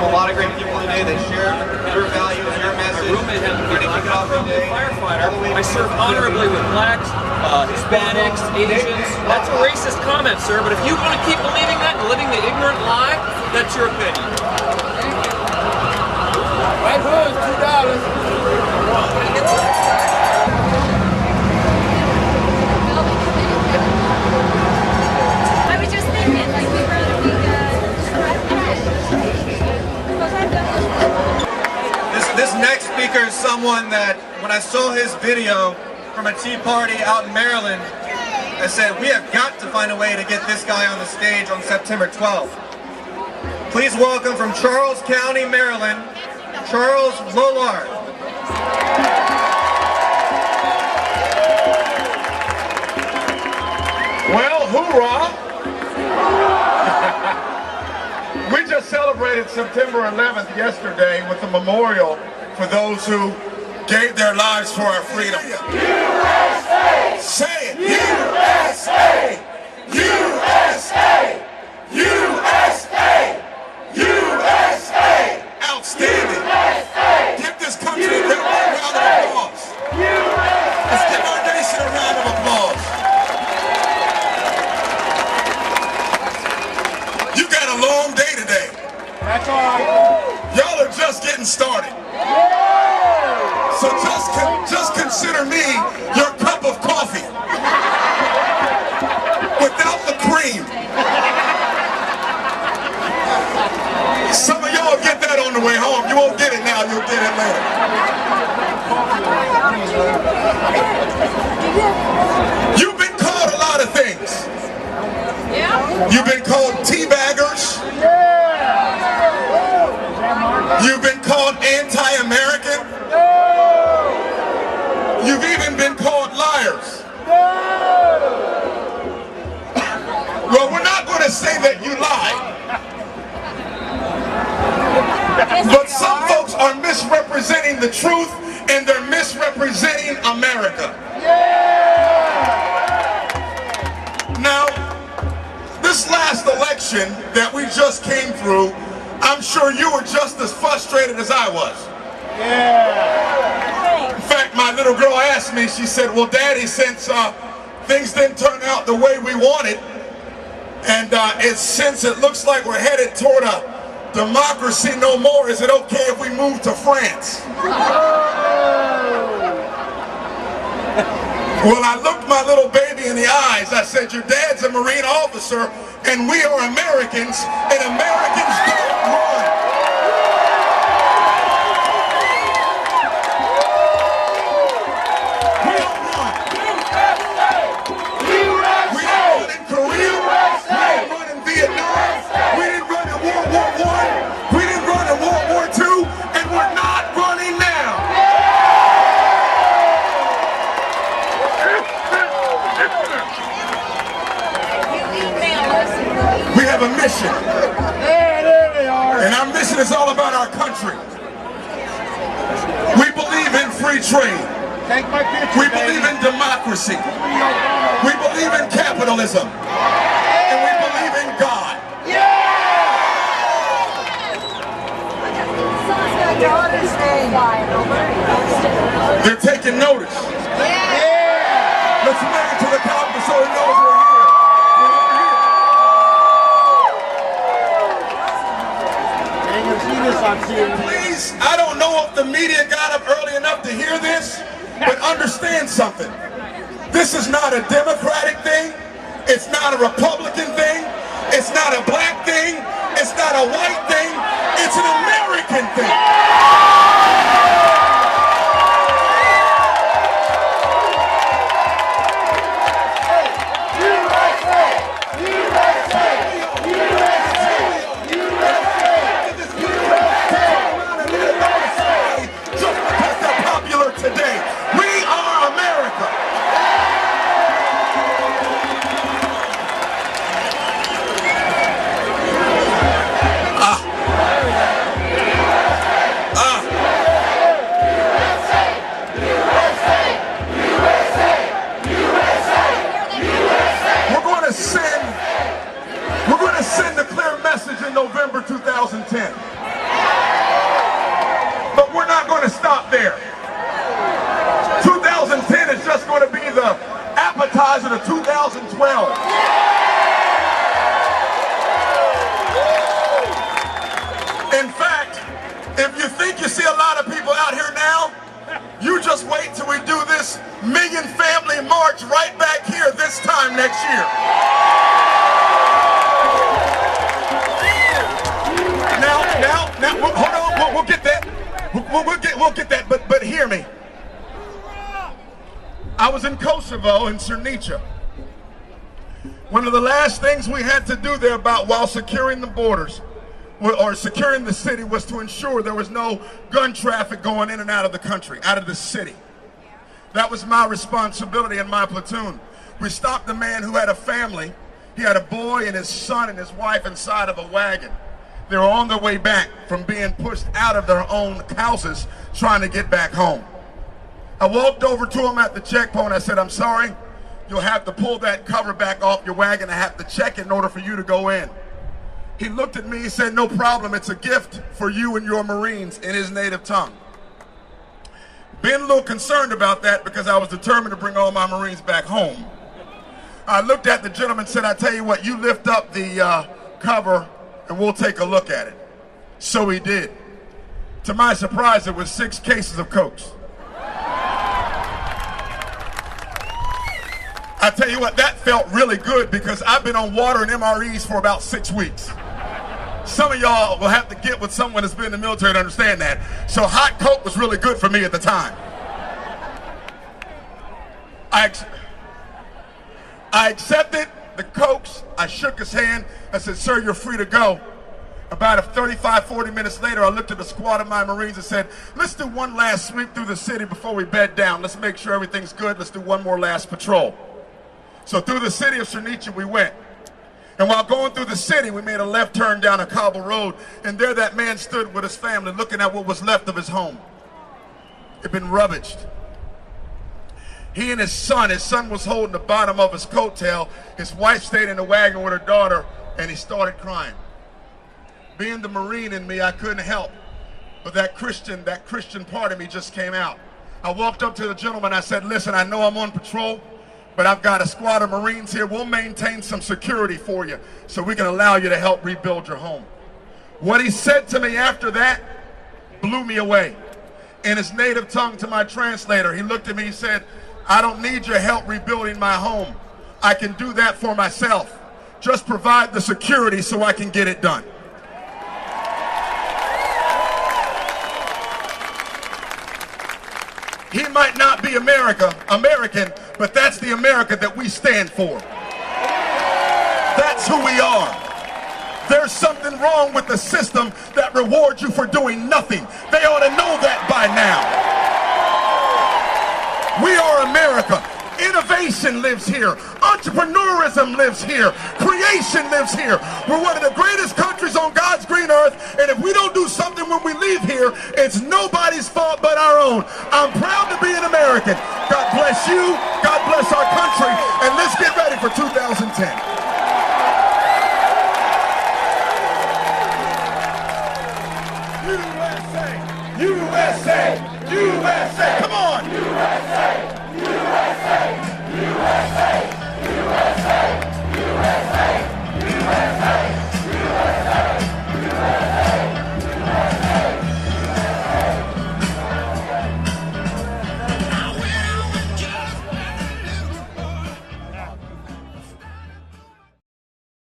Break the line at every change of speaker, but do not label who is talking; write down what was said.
from a lot of great people today that share your values, your message.
My roommate had a firefighter. I serve honorably with blacks, Hispanics, Asians. That's a racist comment, sir, but if you want to keep believing that and living the ignorant lie, that's your opinion.
Right hood, $2.
This next speaker is someone that, when I saw his video from a Tea Party out in Maryland, I said, we have got to find a way to get this guy on the stage on September 12th. Please welcome from Charles County, Maryland, Charles Lollar.
Well, hoorah! We just celebrated September 11th yesterday with the memorial for those who gave their lives for our freedom. USA! Say it! USA! USA! USA! USA! Outstanding! USA! Give this country a round of applause. Let's give our nation a round of applause. You got a long day today.
That's all right.
Y'all are just getting started. So just consider me your cup of coffee without the cream. Some of y'all get that on the way home. You won't get it now, you'll get it later. You've been called a lot of things. You've been called teabaggers. You've been called anti-American. You've even been called liars. Well, we're not going to say that you lie. But some folks are misrepresenting the truth, and they're misrepresenting America. Now, this last election that we just came through, I'm sure you were just as frustrated as I was. In fact, my little girl asked me, she said, well, Daddy, since things didn't turn out the way we wanted, and since it looks like we're headed toward a democracy no more, is it okay if we move to France? Well, I looked my little baby in the eyes. I said, your dad's a Marine officer, and we are Americans, and Americans don't run. We don't run. We didn't run in Korea. We didn't run in Vietnam. We didn't run in World War I. We didn't run in World War II, and we're not running now. We have a mission.
There they are.
And our mission is all about our country. We believe in free trade.
Take my picture,
We believe in democracy. We believe in capitalism. And we believe in God. They're taking notice. Let's make it to the Congress so he knows we're here. Please, I don't know if the media got up early enough to hear this, but understand something. This is not a Democratic thing. It's not a Republican thing. It's not a black thing. It's not a white thing. It's an American thing. We're going to send a clear message in November 2010. there. 2010 is just going to be the appetizer to 2012. In fact, if you think you see a lot of people out here now, you just wait till we do this Million Family March right back here this time next year. Now, hold on, we'll get that. We'll get that, but hear me. I was in Kosovo, in Srnica. One of the last things we had to do there while securing the borders, or securing the city, was to ensure there was no gun traffic going in and out of the country, out of the city. That was my responsibility in my platoon. We stopped a man who had a family. He had a boy and his son and his wife inside of a wagon. They were on their way back from being pushed out of their own houses, trying to get back home. I walked over to him at the checkpoint. I said, "I'm sorry, you'll have to pull that cover back off your wagon. I have to check it in order for you to go in." He looked at me, he said, "No problem, it's a gift for you and your Marines," in his native tongue. Been a little concerned about that because I was determined to bring all my Marines back home. I looked at the gentleman and said, "I tell you what, you lift up the cover and we'll take a look at it." So he did. To my surprise, it was 6 cases of Cokes. I tell you what, that felt really good because I've been on water and MREs for about 6 weeks. Some of y'all will have to get with someone that's been in the military to understand that. So hot Coke was really good for me at the time. I accepted the Cokes. I shook his hand. I said, "Sir, you're free to go." About 35, 40 minutes later, I looked at the squad of my Marines and said, "Let's do one last sweep through the city before we bed down. Let's make sure everything's good. Let's do one more last patrol." So through the city of Srnica we went. And while going through the city, we made a left turn down a cobble road, and there that man stood with his family looking at what was left of his home. It had been ravaged. He and his son was holding the bottom of his coattail. His wife stayed in the wagon with her daughter, and he started crying. Being the Marine in me, I couldn't help, but that Christian part of me just came out. I walked up to the gentleman, I said, "Listen, I know I'm on patrol, but I've got a squad of Marines here. We'll maintain some security for you so we can allow you to help rebuild your home." What he said to me after that blew me away. In his native tongue to my translator, he looked at me, he said, "I don't need your help rebuilding my home. I can do that for myself. Just provide the security so I can get it done." He might not be American, but that's the America that we stand for. That's who we are. There's something wrong with the system that rewards you for doing nothing. They ought to know that by now. We are America. Innovation lives here. Entrepreneurism lives here. Creation lives here. We're one of the greatest countries on God's green earth, and if we don't do something when we leave here, it's nobody's fault but our own. I'm proud to be an American. God bless you. God bless our country. And let's get ready for 2010. USA! USA! USA! Come on! USA! USA! USA!